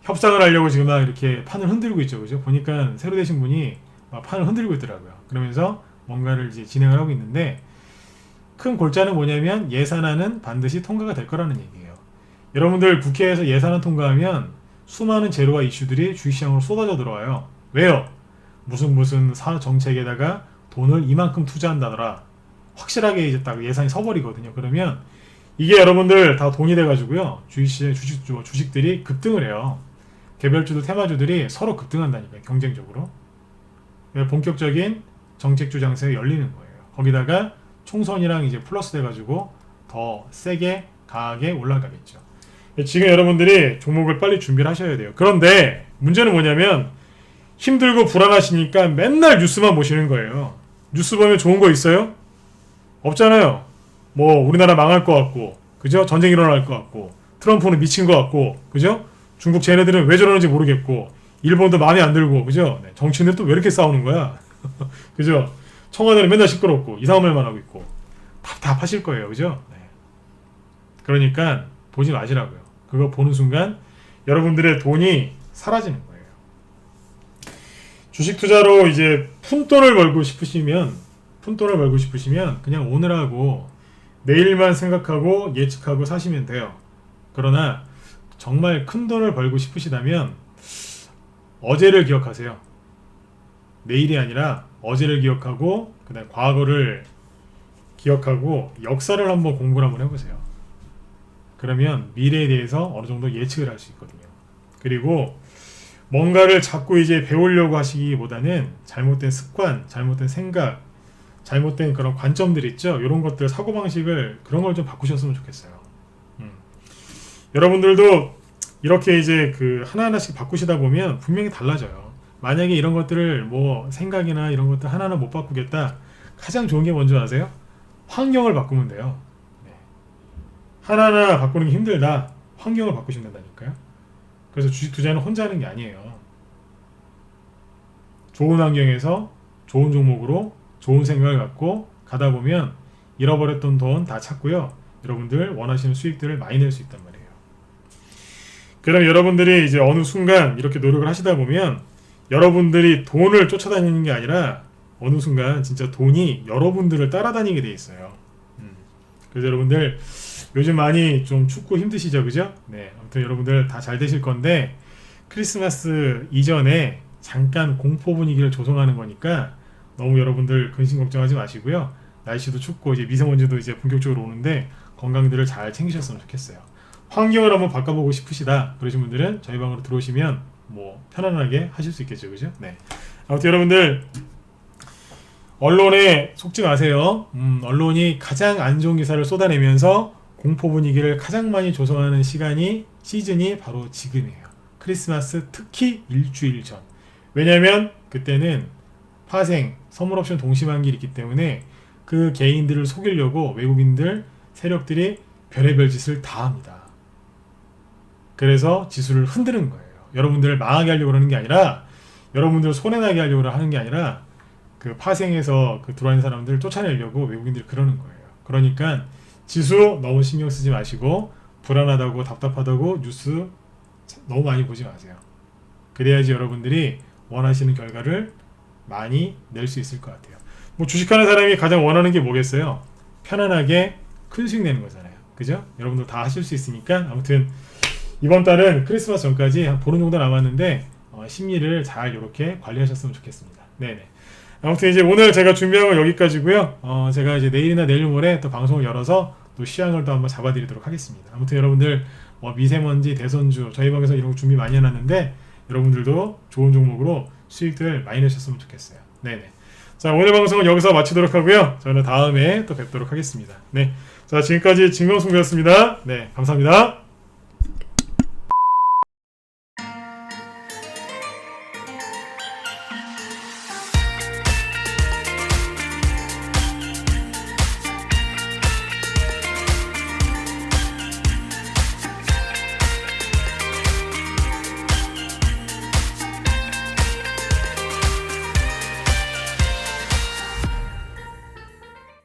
협상을 하려고 지금 막 이렇게 판을 흔들고 있죠. 그죠? 보니까 새로 되신 분이 막 판을 흔들고 있더라고요. 그러면서 뭔가를 이제 진행을 하고 있는데 큰 골자는 뭐냐면 예산안은 반드시 통과가 될 거라는 얘기예요. 여러분들 국회에서 예산안 통과하면 수많은 재료와 이슈들이 주식시장으로 쏟아져 들어와요. 왜요? 무슨 정책에다가 돈을 이만큼 투자한다더라. 확실하게 이제 딱 예산이 서버리거든요. 그러면 이게 여러분들 다 돈이 돼가지고요. 주식들이 급등을 해요. 개별주들, 테마주들이 서로 급등한다니까요. 경쟁적으로. 본격적인 정책주 장세가 열리는 거예요. 거기다가 총선이랑 이제 플러스 돼가지고 더 세게 강하게 올라가겠죠. 지금 여러분들이 종목을 빨리 준비를 하셔야 돼요. 그런데 문제는 뭐냐면 힘들고 불안하시니까 맨날 뉴스만 보시는 거예요. 뉴스 보면 좋은 거 있어요? 없잖아요. 뭐 우리나라 망할 것 같고, 그죠? 전쟁 일어날 것 같고, 트럼프는 미친 것 같고, 그죠? 중국 쟤네들은 왜 저러는지 모르겠고, 일본도 마음에 안 들고, 그죠? 네, 정치인들 또 왜 이렇게 싸우는 거야? 그죠? 청와대는 맨날 시끄럽고 이상한 말만 하고 있고 답답하실 거예요, 그죠? 네. 그러니까 보지 마시라고요. 그거 보는 순간 여러분들의 돈이 사라지는 거예요. 주식 투자로 이제 푼돈을 벌고 싶으시면 그냥 오늘하고 내일만 생각하고 예측하고 사시면 돼요. 그러나 정말 큰 돈을 벌고 싶으시다면 어제를 기억하세요. 내일이 아니라 어제를 기억하고 그다음 과거를 기억하고 역사를 한번 공부를 한번 해보세요. 그러면 미래에 대해서 어느 정도 예측을 할 수 있거든요. 그리고 뭔가를 자꾸 이제 배우려고 하시기보다는 잘못된 습관, 잘못된 생각, 잘못된 그런 관점들 있죠. 이런 것들, 사고방식을 그런 걸 좀 바꾸셨으면 좋겠어요. 여러분들도 이렇게 이제 그 하나하나씩 바꾸시다 보면 분명히 달라져요. 만약에 이런 것들을 뭐 생각이나 이런 것들 하나하나 못 바꾸겠다. 가장 좋은 게 뭔지 아세요? 환경을 바꾸면 돼요. 네. 하나하나 바꾸는 게 힘들다. 환경을 바꾸시면 된다니까요. 그래서 주식 투자는 혼자 하는 게 아니에요. 좋은 환경에서 좋은 종목으로 좋은 생각을 갖고 가다 보면 잃어버렸던 돈 다 찾고요. 여러분들 원하시는 수익들을 많이 낼 수 있단 말이에요. 그럼 여러분들이 이제 어느 순간 이렇게 노력을 하시다 보면 여러분들이 돈을 쫓아다니는 게 아니라 어느 순간 진짜 돈이 여러분들을 따라다니게 돼 있어요. 그래서 여러분들 요즘 많이 좀 춥고 힘드시죠, 그죠? 네, 아무튼 여러분들 다 잘 되실 건데 크리스마스 이전에 잠깐 공포 분위기를 조성하는 거니까 너무 여러분들 근심 걱정하지 마시고요. 날씨도 춥고 이제 미세먼지도 이제 본격적으로 오는데 건강들을 잘 챙기셨으면 좋겠어요. 환경을 한번 바꿔보고 싶으시다 그러신 분들은 저희 방으로 들어오시면 뭐 편안하게 하실 수 있겠죠, 그죠? 네. 아무튼 여러분들 언론에 속지 마세요. 언론이 가장 안 좋은 기사를 쏟아내면서 공포 분위기를 가장 많이 조성하는 시즌이 바로 지금이에요. 크리스마스 특히 일주일 전. 왜냐하면 그때는 파생, 선물 옵션 동시만기일이 있기 때문에 그 개인들을 속이려고 외국인들 세력들이 별의별 짓을 다 합니다. 그래서 지수를 흔드는 거예요. 여러분들을 망하게 하려고 하는 게 아니라 여러분들을 손해나게 하려고 하는 게 아니라 그 파생해서 그 들어와 있는 사람들을 쫓아내려고 외국인들이 그러는 거예요. 그러니까 지수 너무 신경 쓰지 마시고 불안하다고 답답하다고 뉴스 너무 많이 보지 마세요. 그래야지 여러분들이 원하시는 결과를 많이 낼 수 있을 것 같아요. 뭐 주식하는 사람이 가장 원하는 게 뭐겠어요? 편안하게 큰 수익 내는 거잖아요. 그죠? 여러분들 다 하실 수 있으니까 아무튼 이번 달은 크리스마스 전까지 한 보름 정도 남았는데 심리를 잘 이렇게 관리하셨으면 좋겠습니다. 네네. 아무튼 이제 오늘 제가 준비한 건 여기까지고요. 제가 이제 내일이나 내일 모레 또 방송을 열어서 또 시황을 또 한번 잡아드리도록 하겠습니다. 아무튼 여러분들 미세먼지, 대선주 저희 방에서 이런 거 준비 많이 해놨는데 여러분들도 좋은 종목으로 수익들 많이 내셨으면 좋겠어요. 네네. 자, 오늘 방송은 여기서 마치도록 하고요. 저는 다음에 또 뵙도록 하겠습니다. 네. 자, 지금까지 진광송이었습니다. 네, 감사합니다.